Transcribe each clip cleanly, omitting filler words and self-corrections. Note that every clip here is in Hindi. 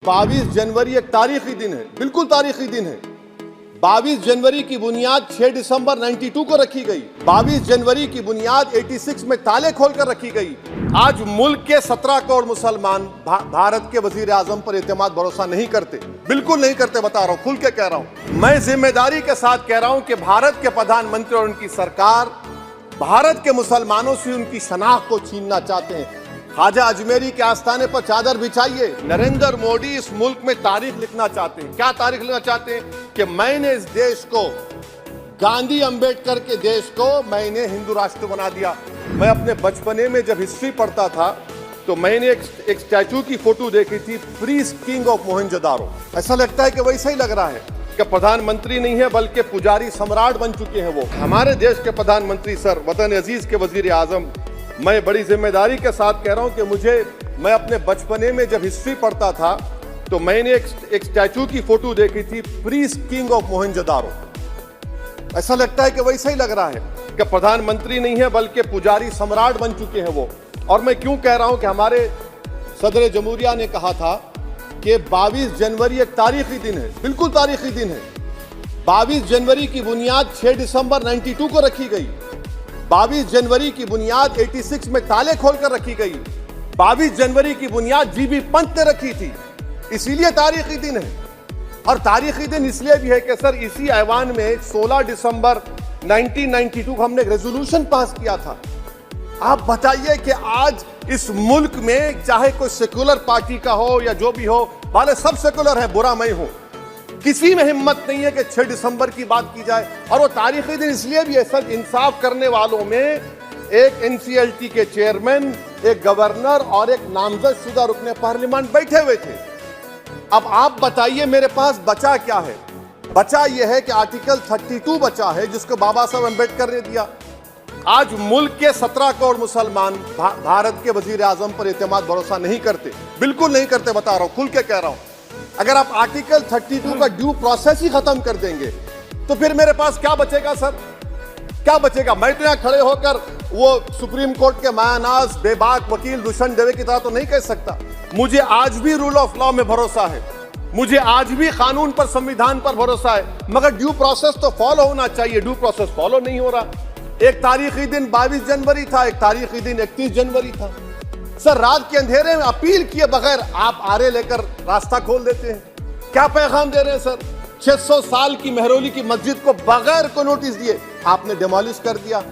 22 जनवरी एक तारीखी दिन है, बिल्कुल तारीखी दिन है। 22 जनवरी की बुनियाद 6 दिसंबर 92 को रखी गई। 22 जनवरी की बुनियाद 86 में ताले खोलकर रखी गई। आज मुल्क के 17 करोड़ मुसलमान भारत के वजीर आजम पर एतमाद भरोसा नहीं करते, बिल्कुल नहीं करते, बता रहा हूं, खुल के कह रहा हूं। मैं जिम्मेदारी के साथ कह रहा हूं कि भारत के प्रधानमंत्री और उनकी सरकार भारत के मुसलमानों से उनकी शनाख्त को छीनना चाहते हैं। ख्वाजा अजमेरी के आस्थाने पर चादर बिछाइए। नरेंद्र मोदी इस मुल्क में तारीख लिखना चाहते हैं। क्या तारीख लिखना चाहते हैं? कि मैंने इस देश को, गांधी अंबेडकर के देश को मैंने हिंदू राष्ट्र बना दिया। मैं अपने बचपने में जब हिस्ट्री पढ़ता था तो मैंने एक स्टैचू की फोटो देखी थी, प्रीस्ट किंग ऑफ मोहनजोदारो। ऐसा लगता है कि वैसा ही लग रहा है कि प्रधानमंत्री नहीं है बल्कि पुजारी सम्राट बन चुके हैं वो। हमारे देश के प्रधानमंत्री सर, वतन अजीज के वजीर आजम, मैं बड़ी जिम्मेदारी के साथ कह रहा हूं कि मैं अपने बचपने में जब हिस्ट्री पढ़ता था तो मैंने एक स्टैचू की फोटो देखी थी, प्रीस्ट किंग ऑफ मोहनजोदारो। ऐसा लगता है कि वैसा ही लग रहा है कि प्रधानमंत्री नहीं है बल्कि पुजारी सम्राट बन चुके हैं वो। और मैं क्यों कह रहा हूं कि हमारे सदर जमहूरिया ने कहा था कि 22 जनवरी एक तारीखी दिन है, बिल्कुल तारीखी दिन है। 22 जनवरी की बुनियाद 6 दिसंबर 92 को रखी गई। 22 जनवरी की बुनियाद 86 में ताले खोलकर रखी गई। 22 जनवरी की बुनियाद जीबी पंत ने रखी थी, इसीलिए तारीखी दिन है। और तारीखी दिन इसलिए भी है कि सर इसी ऐवान में 16 दिसंबर 1992 को हमने एक रेजोल्यूशन पास किया था। आप बताइए कि आज इस मुल्क में चाहे कोई सेकुलर पार्टी का हो या जो भी हो, वाले सब सेकुलर है, बुरा मैं हूं, किसी में हिम्मत नहीं है कि 6 दिसंबर की बात की जाए। और वो तारीखी दिन इसलिए भी है सर, इंसाफ करने वालों में एक एनसीएलटी के चेयरमैन, एक गवर्नर और एक नामजद शुदा रुकने पार्लियामेंट बैठे हुए थे। अब आप बताइए मेरे पास बचा क्या है? बचा यह है कि आर्टिकल 32 बचा है जिसको बाबा साहब अम्बेडकर ने दिया। आज मुल्क के 17 करोड़ मुसलमान भारत के वजीर आजम पर एतमाद भरोसा नहीं करते, बिल्कुल नहीं करते, बता रहा हूं, खुल के कह रहा हूं। अगर आप आर्टिकल 32 का ड्यू प्रोसेस ही खत्म कर देंगे तो फिर मेरे पास क्या बचेगा सर? क्या बचेगा? मैं तो यहां खड़े होकर वो सुप्रीम कोर्ट के मायानाज बेबाक वकील दुष्यंत दवे की तरह तो नहीं कह सकता। मुझे आज भी रूल ऑफ लॉ में भरोसा है, मुझे आज भी कानून पर, संविधान पर भरोसा है, मगर ड्यू प्रोसेस तो फॉलो होना चाहिए। ड्यू प्रोसेस फॉलो नहीं हो रहा। एक तारीखी दिन 22 जनवरी था, एक तारीखी दिन 31 जनवरी था। सर रात के अंधेरे में अपील किए बगैर आप आरे लेकर रास्ता खोल देते हैं। क्या पैगाम दे रहे हैं सर? 600 साल की मेहरौली की मस्जिद को बगैर को नोटिस दिए आपने डिमोलिश कर दिया।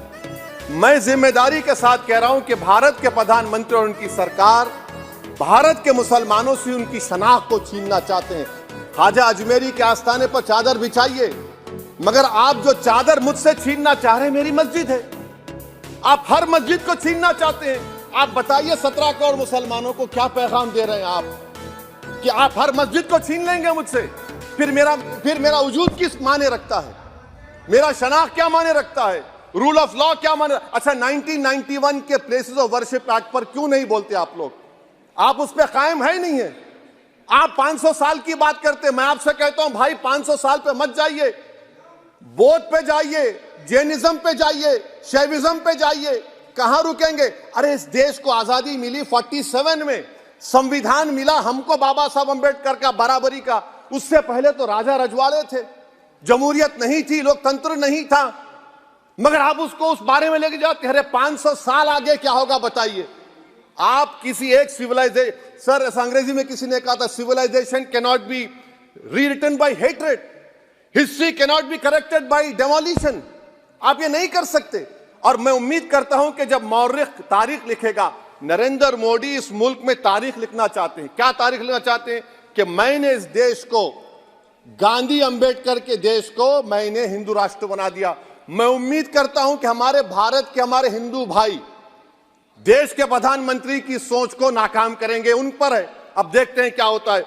मैं जिम्मेदारी के साथ कह रहा हूं कि भारत के प्रधानमंत्री और उनकी सरकार भारत के मुसलमानों से उनकी शनाख्त को छीनना चाहते हैं। ख्वाजा अजमेरी के आस्थाने पर चादर बिछाइए, मगर आप जो चादर मुझसे छीनना चाह रहे हैं, मेरी मस्जिद है, आप हर मस्जिद को छीनना चाहते हैं। आप बताइए 17 करोड़ मुसलमानों को क्या पैगाम दे रहे हैं आप कि आप हर मस्जिद को छीन लेंगे मुझसे? फिर मेरा वजूद किस माने रखता है? मेरा शनाख्त क्या माने रखता है? रूल ऑफ लॉ क्या माने? अच्छा, 1991 के प्लेसेस ऑफ वर्शिप एक्ट पर क्यों नहीं बोलते आप लोग? आप उस पर कायम है ही नहीं है। आप 500 साल की बात करते। मैं आपसे कहता हूं भाई 500 साल पे मत जाइए, बौद्ध पे जाइए, जैनिज्म पे जाइए, शैविज्म पे जाइए, कहां रुकेंगे? अरे इस देश को आजादी मिली 47 में, संविधान मिला हमको बाबा साहब अम्बेडकर का, बराबरी का। उससे पहले तो राजा रजवाड़े थे, जमहूरियत नहीं थी, लोकतंत्र नहीं था, मगर आप उसको उस बारे में लेके जाते। अरे 500 साल आगे क्या होगा बताइए? आप किसी एक सिविलाइजेशन, सर अंग्रेजी में किसी ने कहा था, civilization can not be rewritten by hatred, history can not be corrected by demolition. आप ये नहीं कर सकते। और मैं उम्मीद करता हूं कि जब मौर्रिख तारीख लिखेगा, नरेंद्र मोदी इस मुल्क में तारीख लिखना चाहते हैं। क्या तारीख लिखना चाहते हैं? कि मैंने इस देश को, गांधी अंबेडकर के देश को मैंने हिंदू राष्ट्र बना दिया। मैं उम्मीद करता हूं कि हमारे भारत के, हमारे हिंदू भाई देश के प्रधानमंत्री की सोच को नाकाम करेंगे। उन पर है, अब देखते हैं क्या होता है।